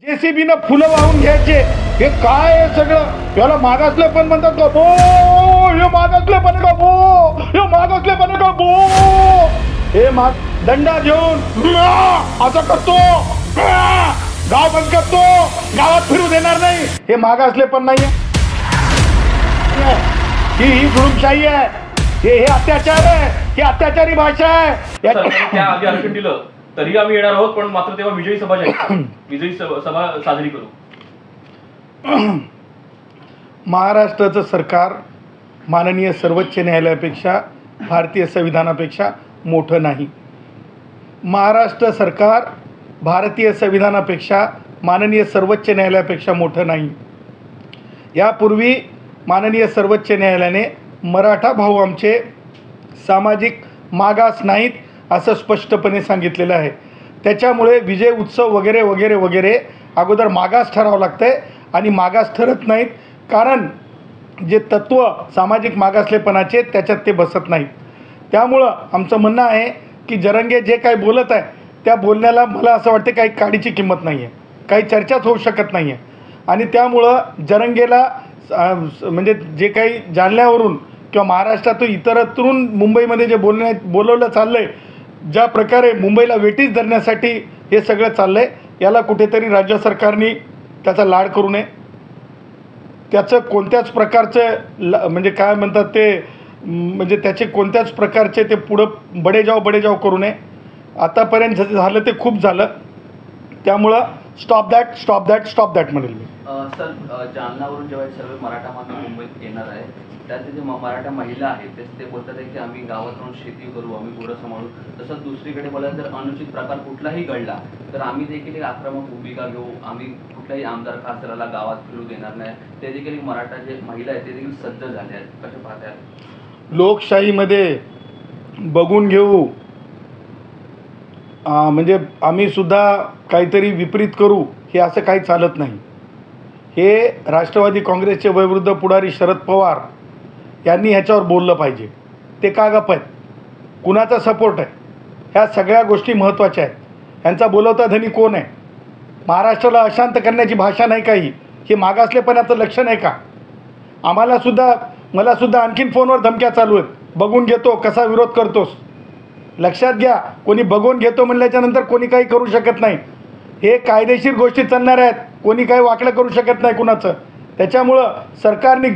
जेसीबीनं फुलं वाहून घ्यायचे, हे काय आहे सगळं? याला मागासले पण म्हणतात का? बो हे मागासले पण का? बो हे मागासले पण का? बो हे दंडा घेऊन असं करतो, गाव बंद करतो, गावात फिरू देणार नाही. हे मागासले पण नाहीये, ही जुलूमशाही आहे, हे अत्याचार आहे, ही अत्याचारी भाषा आहे. त्या आधी आरक्षण दिलं तरी आम्ही येणार आहोत, पण मात्र तेव्हा विजयी सभा विजयी सभा साजरी करू. महाराष्ट्राचं सरकार माननीय सर्वोच्च न्यायालयापेक्षा, भारतीय संविधानापेक्षा मोठं नाही. महाराष्ट्र सरकार भारतीय संविधानापेक्षा, माननीय सर्वोच्च न्यायालयापेक्षा मोठं नाही. यापूर्वी माननीय सर्वोच्च न्यायालयाने मराठा भाऊ आमचे सामाजिक मागास नाहीत असं स्पष्टपणे सांगितलेलं आहे. त्याच्यामुळे विजय उत्सव वगैरे वगैरे वगैरे अगोदर मागास ठरावं लागतं आहे, आणि मागास ठरत नाहीत कारण जे तत्त्व सामाजिक मागासलेपणाचे त्याच्यात ते बसत नाहीत. त्यामुळं आमचं म्हणणं आहे की जरंगे जे काही बोलत आहे त्या बोलण्याला मला असं वाटतं काही काडीची किंमत नाही आहे, काही चर्चाच होऊ शकत नाही आहे. आणि त्यामुळं जरंगेला म्हणजे जे काही जालन्यावरून किंवा महाराष्ट्रातून इतरत्रून मुंबईमध्ये जे बोलवलं चाललं आहे, ज्या प्रकारे मुंबईला वेठीस धरण्यासाठी हे सगळं चाललं आहे, याला कुठेतरी राज्य सरकारने त्याचा लाड करू नये. त्याचं कोणत्याच प्रकारचं म्हणजे काय म्हणतात ते, म्हणजे त्याचे कोणत्याच प्रकारचे ते पुढं बडेजाव करू नये. आतापर्यंत झालं ते खूप झालं, त्यामुळं स्टॉप दॅट म्हणेल मी. सर, जालन्यावरून जेव्हा सर्व मराठा माणूस मुंबईत येणार आहे, त्यात जे मराठा महिला आहेत ते बोलतात आहे की आम्ही गावात राहून शेती करू, आम्ही गुरं सांभाळू. तसंच दुसरीकडे बोलायला जर अनुचित प्रकार कुठलाही घडला तर आम्ही देखील एक आक्रमक भूमिका घेऊ, आम्ही कुठल्याही आमदार खासदाराला गावात फिरू देणार नाही. ते देखील मराठा जे महिला आहेत ते देखील सज्ज झाले आहेत. कसे पाहताय? लोकशाहीमध्ये बघून घेऊ, म्हणजे आम्ही सुद्धा काहीतरी विपरीत करू, हे असं काही चालत नाही. हे राष्ट्रवादी काँग्रेसचे वयोवृद्ध पुढारी शरद पवार यांनी ह्याच्यावर बोललं पाहिजे. ते का गप्प आहेत? कुणाचा सपोर्ट आहे? ह्या सगळ्या गोष्टी महत्त्वाच्या आहेत. ह्यांचा बोलवता धनी कोण आहे? महाराष्ट्राला अशांत करण्याची भाषा नाही काही. हे मागासलेपणाचं लक्षण आहे का? मला सुद्धा आणखीन फोनवर धमक्या चालू आहेत, बघून घेतो कसा विरोध करतोस. लक्षात घ्या, कोणी बघून घेतो म्हणल्याच्यानंतर कोणी काही करू शकत नाही. हे कायदेशीर गोष्टी चालणार आहेत, कोणी काही वाकडं करू शकत नाही कुणाचं. त्याच्यामुळं सरकारने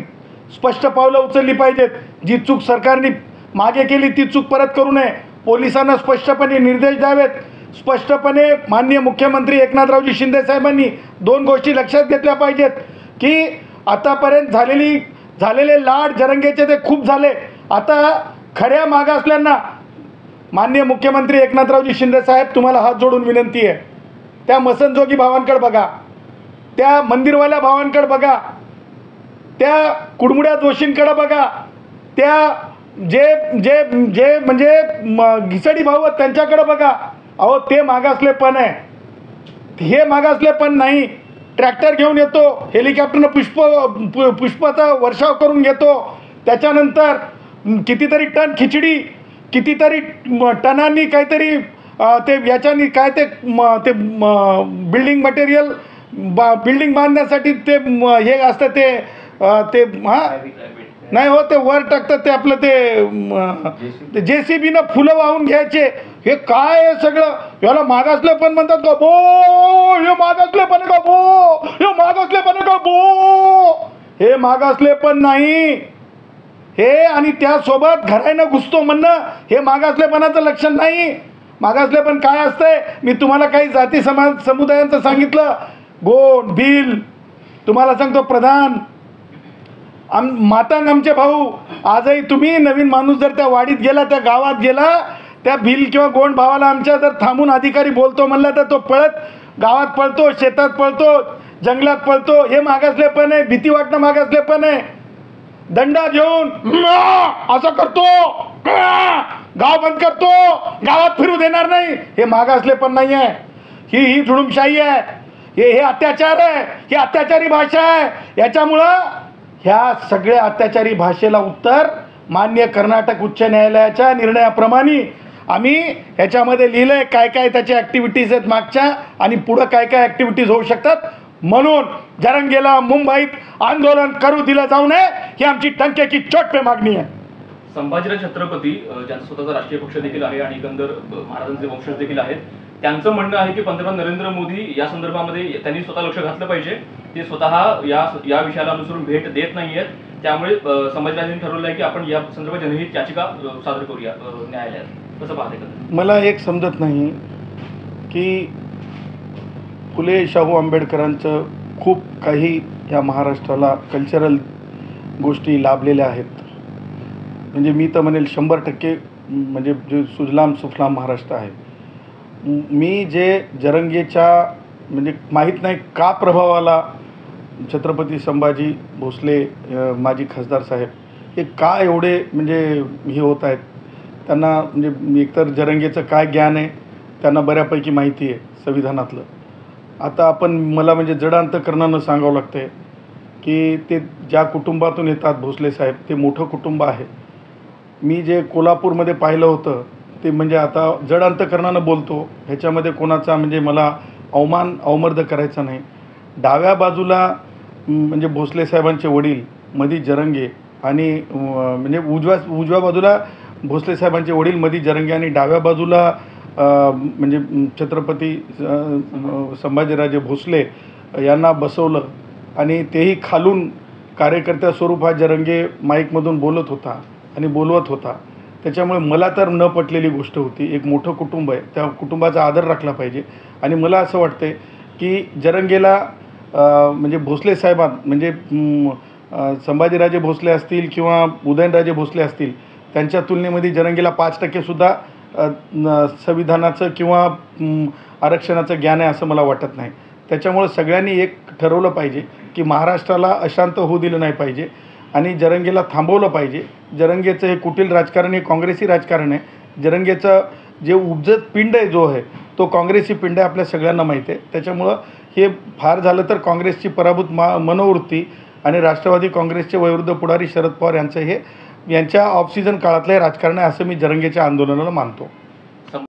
स्पष्ट पावलं उचलली पाहिजेत. जी चूक सरकारने मागे केली ती चूक परत करू नये. पोलिसांना स्पष्टपणे निर्देश द्यावेत. स्पष्टपणे माननीय मुख्यमंत्री एकनाथरावजी शिंदे साहेबांनी दोन गोष्टी लक्षात घेतल्या पाहिजेत की आतापर्यंत झालेले लाड जरंगेचे ते खूप झाले. आता खऱ्या मागासल्यांना माननीय मुख्यमंत्री एकनाथरावजी शिंदे साहेब, तुम्हाला हात जोडून विनंती आहे, त्या मसनजोगी भावांकडे बघा, त्या मंदिरवाल्या भावांकडे बघा, त्या कुडमुड्या दोषींकडे बघा, त्या जे म्हणजे घिसडी भाऊ आहेत त्यांच्याकडे बघा. अहो, ते मागासलेपण आहे. हे मागासलेपण नाही. ट्रॅक्टर घेऊन येतो, हेलिकॉप्टरनं पुष्पाचा वर्षाव करून घेतो, त्याच्यानंतर कितीतरी टन खिचडी, कितीतरी टनांनी काहीतरी ते याच्यानी काय ते बिल्डिंग मटेरियल बिल्डिंग बांधण्यासाठी ते हे असतं ते नाही हो, ते वर टाकतात ते आपलं ते जेसीबीनं फुलं वाहून घ्यायचे. हे काय आहे सगळं? याला मागासले पण म्हणतात का? बो हे मागासले पण का? बो हे मागासले पण का? बो हे मागासले पण नाही हे. आणि त्यासोबत घरानं घुसतो म्हणणं हे मागासलेपणाचं लक्षण नाही. मागासलेपण काय असतंय? मी तुम्हाला काही जाती समुदायांचं सांगितलं, गोंड, भिल, तुम्हाला सांगतो प्रधान, मातांग आमचे भाऊ. आजही तुम्ही नवीन माणूस जर त्या वाडीत गेला, त्या गावात गेला, त्या भिल किंवा गोंड भावाला आमच्या जर थांबून अधिकारी बोलतो म्हणला तर तो पळत गावात पळतो, शेतात पळतो, जंगलात पळतो. हे मागासलेपण आहे. भीती वाटणं मागासलेपण आहे. दंडा घेऊन असं करतो, गाव बंद करतो, गावात फिरू देणार नाही, हे मागासलेपण नाही आहे. ही जुलूमशाही आहे, हे अत्याचार आहे, ही अत्याचारी भाषा आहे. याच्यामुळं ह्या सगळ्या अत्याचारी भाषेला उत्तर माननीय कर्नाटक उच्च न्यायालयाच्या निर्णयाप्रमाणे आम्ही ह्याच्यामध्ये लिहिलं आहे काय काय त्याच्या ॲक्टिव्हिटीज आहेत मागच्या आणि पुढं काय काय ॲक्टिव्हिटीज होऊ शकतात. म्हणून जरंगेला मुंबईत आंदोलन करू दिलं जाऊ नये ही आमची टंकेची चोट पे मागणी आहे. संभाजीराज छत्रपती ज्यांचा स्वतःचा राष्ट्रीय पक्ष देखील आहे आणि एकंदर महाराजांचे वंशज देखील आहेत, त्यांचं म्हणणं आहे की पंतप्रधान नरेंद्र मोदी या संदर्भामध्ये त्यांनी स्वतः लक्ष घातलं पाहिजे. ते स्वतः या विषयाला अनुसरून भेट देत नाही आहेत. त्यामुळे संभाजीराजांनी ठरवलं आहे की आपण या संदर्भात जनहित याचिका सादर करूया न्यायालयात. कसं पाहते का? मला एक समजत नाही की फुले शाहू आंबेडकरांचं खूप काही या महाराष्ट्राला कल्चरल गोष्टी लाभलेल्या आहेत. म्हणजे मी तर म्हणेल 100% म्हणजे जे सुजलाम सुफलाम महाराष्ट्र आहे. मी जे जरंगेच्या म्हणजे माहीत नाही का प्रभावाला छत्रपती संभाजी भोसले माजी खासदार साहेब हे का एवढे म्हणजे हे होत आहेत. त्यांना म्हणजे एकतर जरंगेचं काय ज्ञान आहे त्यांना बऱ्यापैकी माहिती आहे संविधानातलं. आता मला म्हणजे जड अंतकरणानं सांगावं लागतं आहे की ते ज्या कुटुंबातून येतात भोसले साहेब ते मोठं कुटुंब आहे. मी जे कोल्हापूरमध्ये पाहिलं होतं ते म्हणजे आता जड अंतकरणानं बोलतो ह्याच्यामध्ये कोणाचा म्हणजे मला अवमर्द करायचा नाही. डाव्या बाजूला म्हणजे भोसले साहेबांचे वडील मधी जरंगे आणि म्हणजे उजव्या बाजूला भोसले साहेबांचे वडील मधी जरंगे आणि डाव्या बाजूला म्हणजे छत्रपती संभाजीराजे भोसले यांना बसवलं आणि तेही खालून कार्यकर्त्या स्वरूपात जरंगे माईकमधून बोलत होता आणि बोलवत होता. त्याच्यामुळे मला तर न पटलेली गोष्ट होती. एक मोठं कुटुंब आहे त्या कुटुंबाचा आदर राखला पाहिजे आणि मला असं वाटतं की जरंगेला म्हणजे भोसले साहेबां म्हणजे संभाजीराजे भोसले असतील किंवा उदयनराजे भोसले असतील त्यांच्या तुलनेमध्ये जरंगेला 5%सुद्धा संविधानाचं किंवा आरक्षणाचं ज्ञान आहे असं मला वाटत नाही. त्याच्यामुळं सगळ्यांनी एक ठरवलं पाहिजे की महाराष्ट्राला अशांत होऊ दिलं नाही पाहिजे आणि जरंगेला थांबवलं पाहिजे. जरंगेचं हे कुटील राजकारण हे काँग्रेसी राजकारण आहे. जरंगेचं जे उपजत पिंड आहे जो आहे तो काँग्रेसी पिंड आहे आपल्या सगळ्यांना माहिती आहे. त्याच्यामुळं हे फार झालं तर काँग्रेसची पराभूत मनोवृत्ती आणि राष्ट्रवादी काँग्रेसचे वयोवृद्ध पुढारी शरद पवार यांचं हे यांच्या ऑफ सीझन काळातलं हे राजकारण आहे असं मी जरंगेच्या आंदोलनाला मानतो.